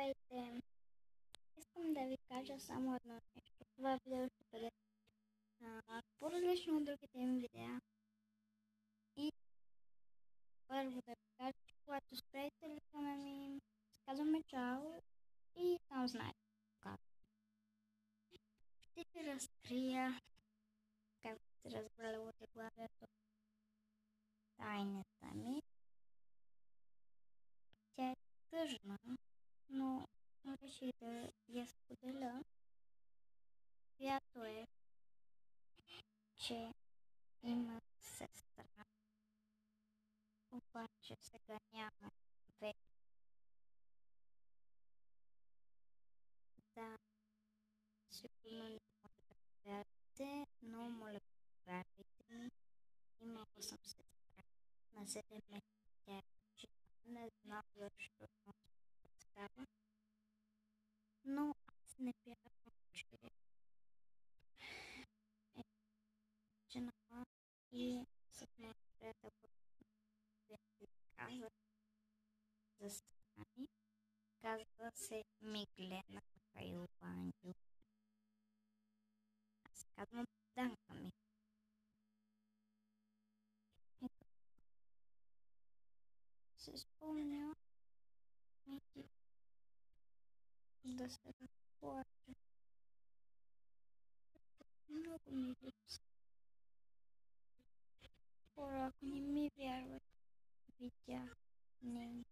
Здравейте! Искам да ви кажа само едно нещо. Това видео ще бъде по-различно от другите им видеа. И първо да ви кажа, че когато спрете ликаме ми, казваме чао и там знаете как. Ще ви разкрия, както сте разбрали от заглавието, тайната ми. Тя е тъжна, но реших да я споделя, която е, че има сестра, обаче сега няма вече. Да, сигурно не може да повярвате, но моля, повярвайте ми. Имала съм сестра на 7 месеца, тя е жива. Не знам защо не става, но аз не вярвам, че е жена и с моя приятел, който каза за сестра ми. Казва се Миглена Михайлова Ангел. Аз казвам Данка ми. Ето, се спомня Мики да се разплаче. Много ми липсва. Хора, ако не ми вярват, видях нейния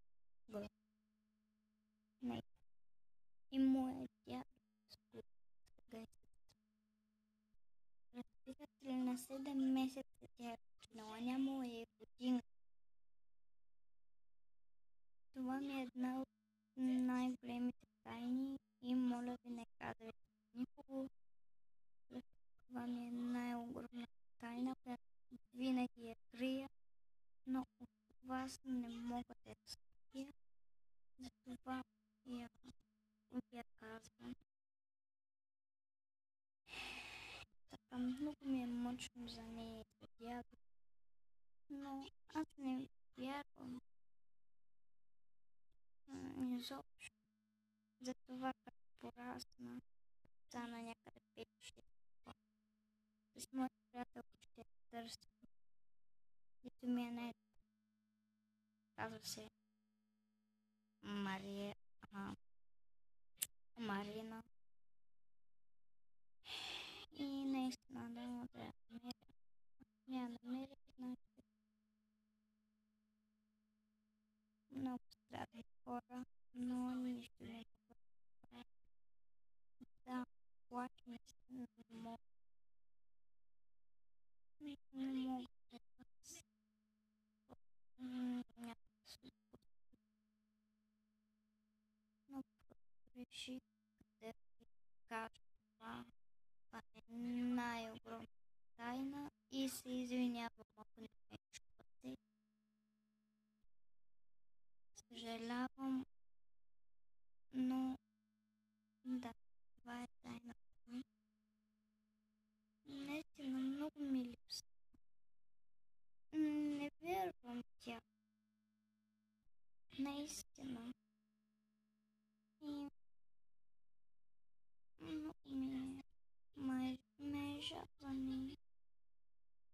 гроб. И моя дядо, с който сега е сестра. Разбирате ли, на 7 месеца тя е починала, нямала е година. Това ми е една от най-големите тайни и моля ви, не казвайте никого. Това ми е най-огромна тайна, която винаги я крия, но от вас не мога да я скрия. Затова я казвам. Така много ми е мъчно за нея и за дядо, но аз не вярвам изобщо. Затова като порасна, стана някъде 5-6 години. С моят приятел ще търся. Дето ми е казва се Марина. И наистина да я намеря. Я намеря, значи много страдни хора, но нищо не мога да правя. Да, плачем се, но не мога. Не мога да вас. Няма да се отпусна. Но просто реших да ви кажа това. Това е най-огромна тайна и се извинявам, ако не ме чувате. Съжалявам, но да, това е тайната ми. Наистина много ми липсва. Не вярвам тя. Наистина.